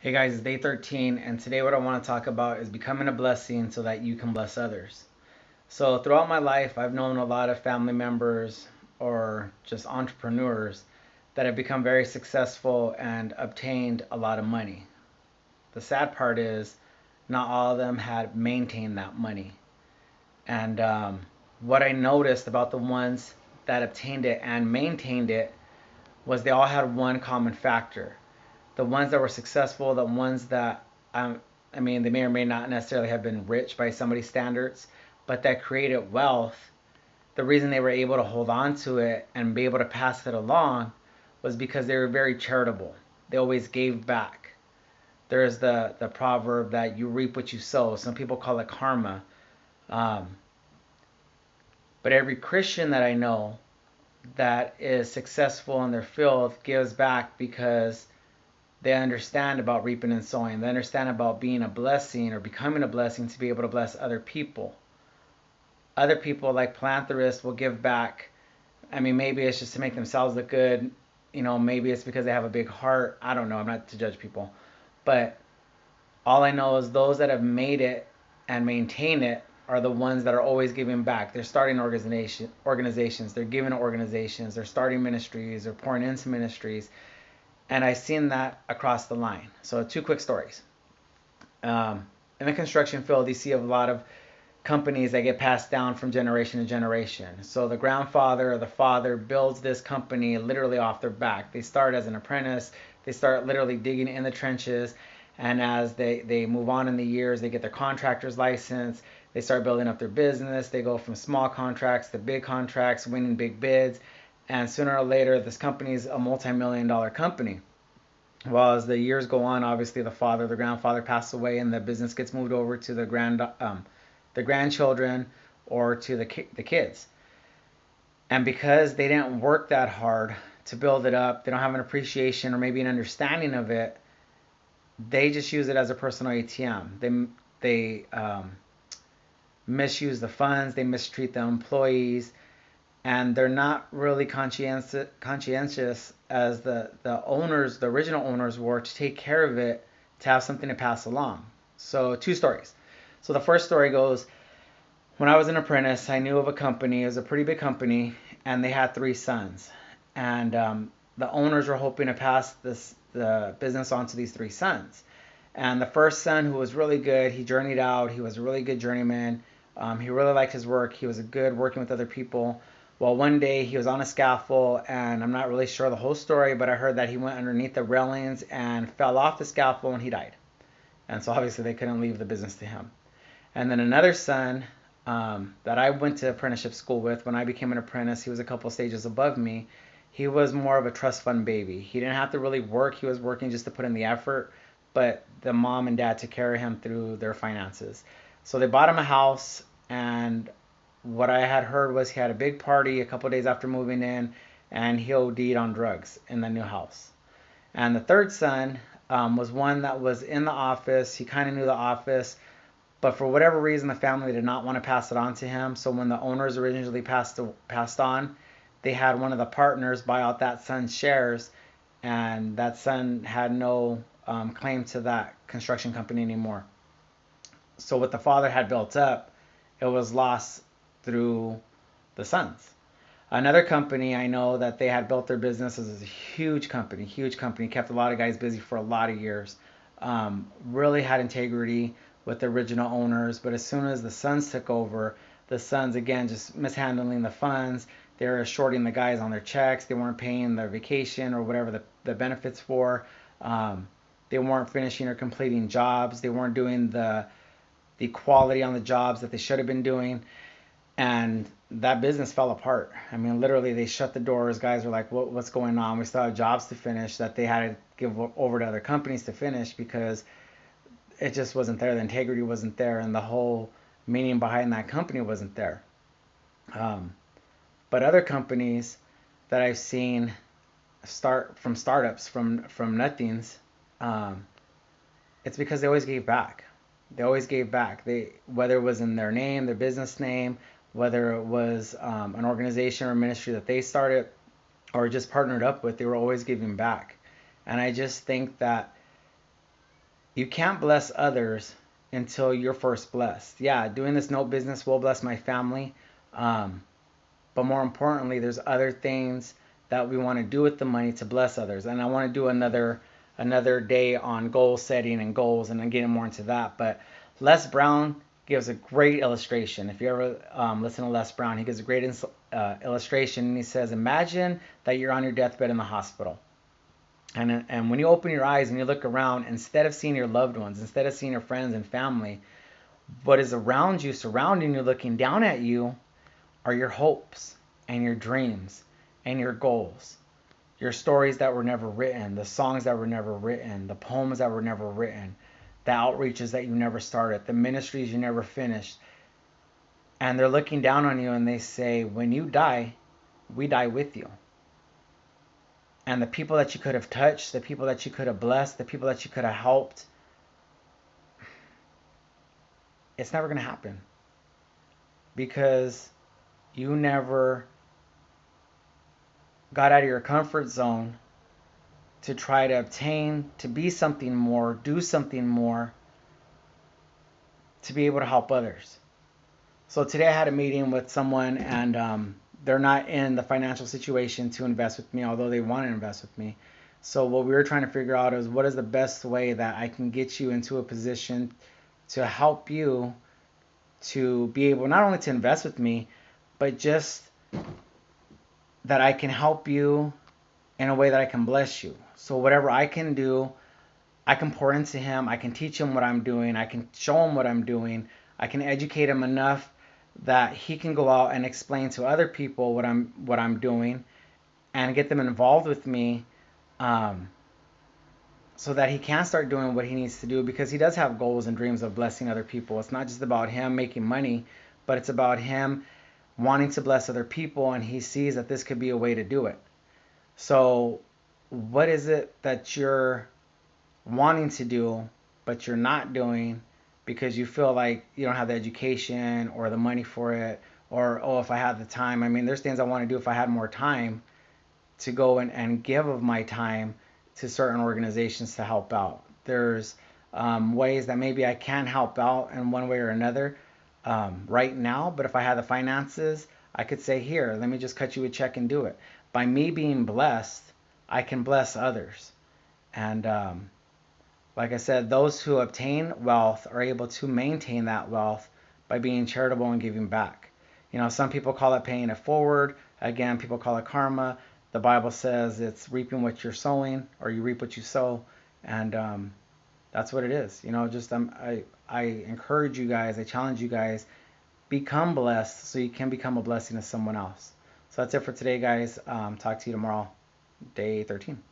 Hey guys, it's day 13, and today what I want to talk about is becoming a blessing so that you can bless others. So, throughout my life, I've known a lot of family members or just entrepreneurs that have become very successful and obtained a lot of money. The sad part is, not all of them had maintained that money. And what I noticed about the ones that obtained it and maintained it was they all had one common factor. The ones that were successful, the ones that I mean, they may or may not necessarily have been rich by somebody's standards, but that created wealth. The reason they were able to hold on to it and be able to pass it along was because they were very charitable. They always gave back. There's the proverb that you reap what you sow. Some people call it karma. Um, but every Christian that I know that is successful in their field gives back because they understand about reaping and sowing. They understand about being a blessing or becoming a blessing to be able to bless other people. Other people, like philanthropists, will give back. I mean, maybe it's just to make themselves look good. Maybe it's because they have a big heart. I don't know. I'm not to judge people. But all I know is those that have made it and maintain it are the ones that are always giving back. They're starting organizations. They're giving to organizations. They're starting ministries. They're pouring into ministries. And I've seen that across the line. So, two quick stories. In the construction field, you see a lot of companies that get passed down from generation to generation. So, the grandfather or the father builds this company literally off their back. They start as an apprentice, they start literally digging in the trenches. And as they move on in the years, they get their contractor's license. They start building up their business. They go from small contracts to big contracts, winning big bids. And sooner or later, this company is a multi-million-dollar company. Well, as the years go on, obviously the grandfather passes away, and the business gets moved over to the grandchildren or to the kids. And because they didn't work that hard to build it up, they don't have an appreciation or maybe an understanding of it. They just use it as a personal ATM. They misuse the funds. They mistreat the employees, and they're not really conscientious as the owners, the original owners, were to take care of it, to have something to pass along. So, two stories. So the first story goes, when I was an apprentice, I knew of a company. It was a pretty big company, and they had three sons. And the owners were hoping to pass the business on to these three sons. And the first son, who was really good, he journeyed out. He was a really good journeyman. He really liked his work. He was good working with other people. Well, one day he was on a scaffold, and I'm not really sure the whole story, but I heard that he went underneath the railings and fell off the scaffold and he died. And so obviously they couldn't leave the business to him. And then another son that I went to apprenticeship school with, when I became an apprentice, he was a couple stages above me. He was more of a trust fund baby. He didn't have to really work. He was working just to put in the effort, but the mom and dad took care of him through their finances. So they bought him a house, and what I had heard was he had a big party a couple days after moving in, and he OD'd on drugs in the new house. And the third son was one that was in the office. He kind of knew the office, but for whatever reason, the family did not want to pass it on to him. So when the owners originally passed on, they had one of the partners buy out that son's shares, and that son had no claim to that construction company anymore. So what the father had built up, it was lost through the sons. Another company I know that they had built their business as a huge company, kept a lot of guys busy for a lot of years. Really had integrity with the original owners, but as soon as the sons took over, the sons again just mishandling the funds. They were shorting the guys on their checks. They weren't paying their vacation or whatever the benefits for. Um, they weren't finishing or completing jobs. They weren't doing the quality on the jobs that they should have been doing, and that business fell apart. I mean, literally, they shut the doors. Guys were like, what's going on? We still have jobs to finish that they had to give over to other companies to finish because it just wasn't there. The integrity wasn't there, and the whole meaning behind that company wasn't there. Um, but other companies that I've seen start from startups, from nothings, um, it's because they always gave back. They always gave back. They, whether it was in their name, their business name, whether it was an organization or ministry that they started or just partnered up with, they were always giving back. And I just think that You can't bless others until you're first blessed. Yeah, doing this note business will bless my family. Um, but more importantly, there's other things that we want to do with the money to bless others. And I want to do another day on goal setting and goals, and I'm getting more into that. But Les Brown gives a great illustration. If you ever listen to Les Brown, he gives a great illustration, and he says, imagine that you're on your deathbed in the hospital. And when you open your eyes and you look around, instead of seeing your loved ones, instead of seeing your friends and family, what is around you, surrounding you, looking down at you, are your hopes and your dreams and your goals, your stories that were never written, the songs that were never written, the poems that were never written, the outreaches that you never started, the ministries you never finished. And they're looking down on you and they say, when you die, we die with you. And the people that you could have touched, the people that you could have blessed, the people that you could have helped, it's never going to happen. Because you never got out of your comfort zone to try to obtain, to be something more, do something more, to be able to help others. So today I had a meeting with someone, and they're not in the financial situation to invest with me, although they want to invest with me. So what we were trying to figure out is, what is the best way that I can get you into a position to help you to be able not only to invest with me, but just that I can help you in a way that I can bless you. So whatever I can do, I can pour into him. I can teach him what I'm doing. I can show him what I'm doing. I can educate him enough that he can go out and explain to other people what I'm doing, and get them involved with me, um, so that he can start doing what he needs to do, because he does have goals and dreams of blessing other people. It's not just about him making money, but it's about him wanting to bless other people, and he sees that this could be a way to do it. So what is it that you're wanting to do but you're not doing because you feel like you don't have the education or the money for it, or, oh, if I had the time? I mean, there's things I want to do if I had more time to go and give of my time to certain organizations to help out. There's ways that maybe I can help out in one way or another right now, but if I had the finances, I could say, here, let me just cut you a check and do it. By me being blessed, I can bless others. And like I said, those who obtain wealth are able to maintain that wealth by being charitable and giving back. You know, some people call it paying it forward. Again, people call it karma. The Bible says it's reaping what you're sowing, or you reap what you sow. And that's what it is. You know, just I encourage you guys, I challenge you guys, become blessed so you can become a blessing to someone else. So that's it for today, guys. Talk to you tomorrow, day 13.